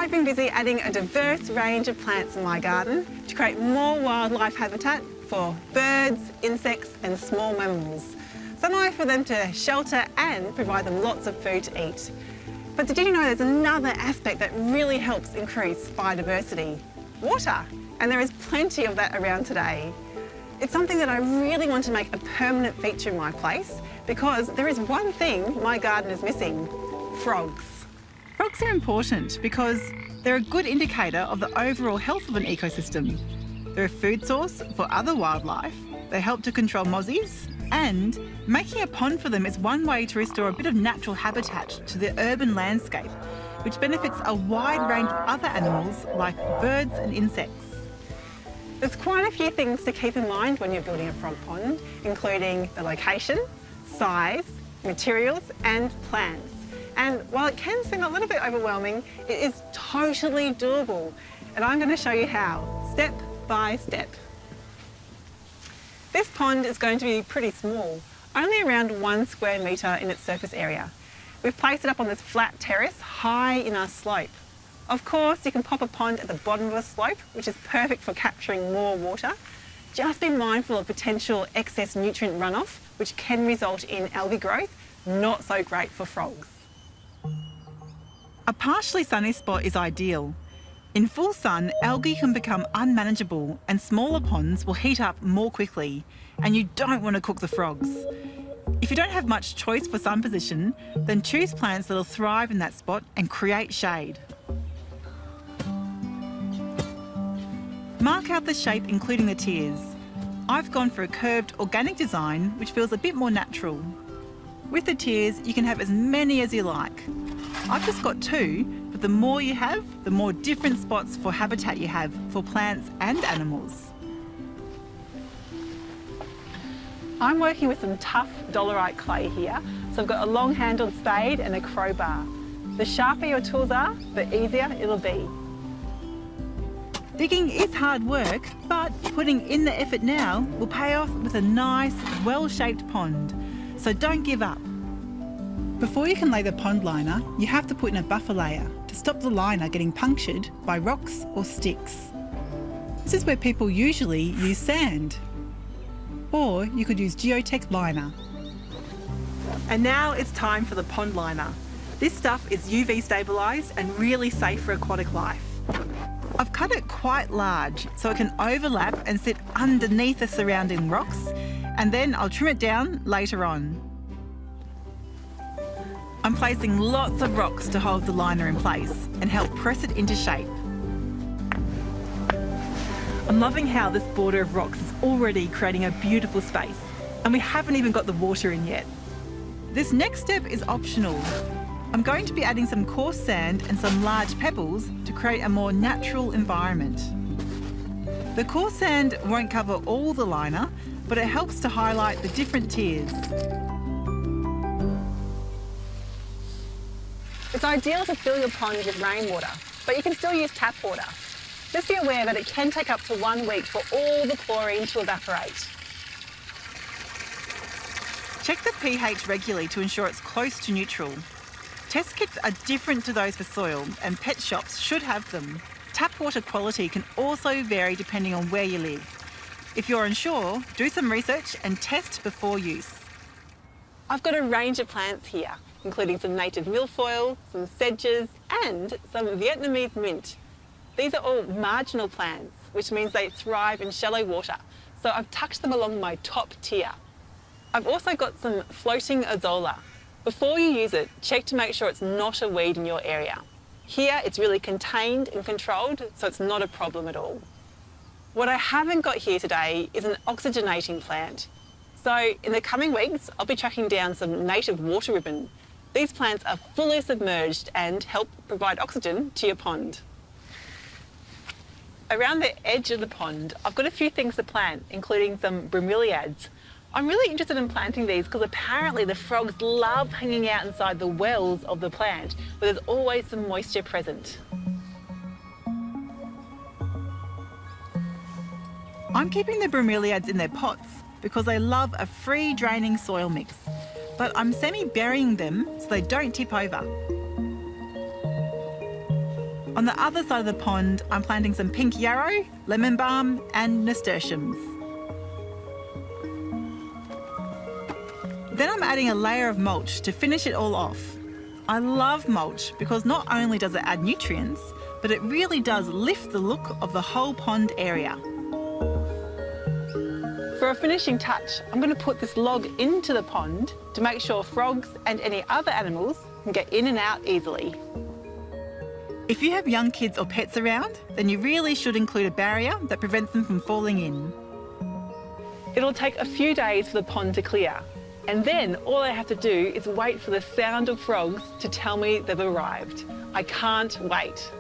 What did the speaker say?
I've been busy adding a diverse range of plants in my garden to create more wildlife habitat for birds, insects and small mammals. Some way for them to shelter and provide them lots of food to eat. But did you know there's another aspect that really helps increase biodiversity? Water. And there is plenty of that around today. It's something that I really want to make a permanent feature in my place because there is one thing my garden is missing: frogs. Frogs are important because they're a good indicator of the overall health of an ecosystem. They're a food source for other wildlife, they help to control mozzies, and making a pond for them is one way to restore a bit of natural habitat to the urban landscape, which benefits a wide range of other animals like birds and insects. There's quite a few things to keep in mind when you're building a frog pond, including the location, size, materials and plants. And while it can seem a little bit overwhelming, it is totally doable. And I'm going to show you how, step by step. This pond is going to be pretty small, only around 1 square metre in its surface area. We've placed it up on this flat terrace high in our slope. Of course, you can pop a pond at the bottom of a slope, which is perfect for capturing more water. Just be mindful of potential excess nutrient runoff, which can result in algae growth, not so great for frogs. A partially sunny spot is ideal. In full sun, algae can become unmanageable and smaller ponds will heat up more quickly, and you don't want to cook the frogs. If you don't have much choice for sun position, then choose plants that will thrive in that spot and create shade. Mark out the shape, including the tiers. I've gone for a curved organic design which feels a bit more natural. With the tiers, you can have as many as you like. I've just got 2, but the more you have, the more different spots for habitat you have for plants and animals. I'm working with some tough dolerite clay here, so I've got a long-handled spade and a crowbar. The sharper your tools are, the easier it'll be. Digging is hard work, but putting in the effort now will pay off with a nice, well-shaped pond, so don't give up. Before you can lay the pond liner, you have to put in a buffer layer to stop the liner getting punctured by rocks or sticks. This is where people usually use sand. Or you could use geotech liner. And now it's time for the pond liner. This stuff is UV stabilised and really safe for aquatic life. I've cut it quite large so it can overlap and sit underneath the surrounding rocks, and then I'll trim it down later on. I'm placing lots of rocks to hold the liner in place and help press it into shape. I'm loving how this border of rocks is already creating a beautiful space, and we haven't even got the water in yet. This next step is optional. I'm going to be adding some coarse sand and some large pebbles to create a more natural environment. The coarse sand won't cover all the liner, but it helps to highlight the different tiers. It's ideal to fill your pond with rainwater, but you can still use tap water. Just be aware that it can take up to 1 week for all the chlorine to evaporate. Check the pH regularly to ensure it's close to neutral. Test kits are different to those for soil, and pet shops should have them. Tap water quality can also vary depending on where you live. If you're unsure, do some research and test before use. I've got a range of plants here, including some native milfoil, some sedges and some Vietnamese mint. These are all marginal plants, which means they thrive in shallow water, so I've tucked them along my top tier. I've also got some floating Azolla. Before you use it, check to make sure it's not a weed in your area. Here it's really contained and controlled, so it's not a problem at all. What I haven't got here today is an oxygenating plant. So in the coming weeks, I'll be tracking down some native water ribbon. These plants are fully submerged and help provide oxygen to your pond. Around the edge of the pond, I've got a few things to plant, including some Bromeliads. I'm really interested in planting these because apparently the frogs love hanging out inside the wells of the plant, where there's always some moisture present. I'm keeping the Bromeliads in their pots because they love a free draining soil mix, but I'm semi-burying them so they don't tip over. On the other side of the pond, I'm planting some pink yarrow, lemon balm and nasturtiums. Then I'm adding a layer of mulch to finish it all off. I love mulch because not only does it add nutrients, but it really does lift the look of the whole pond area. For a finishing touch, I'm going to put this log into the pond to make sure frogs and any other animals can get in and out easily. If you have young kids or pets around, then you really should include a barrier that prevents them from falling in. It'll take a few days for the pond to clear, and then all I have to do is wait for the sound of frogs to tell me they've arrived. I can't wait.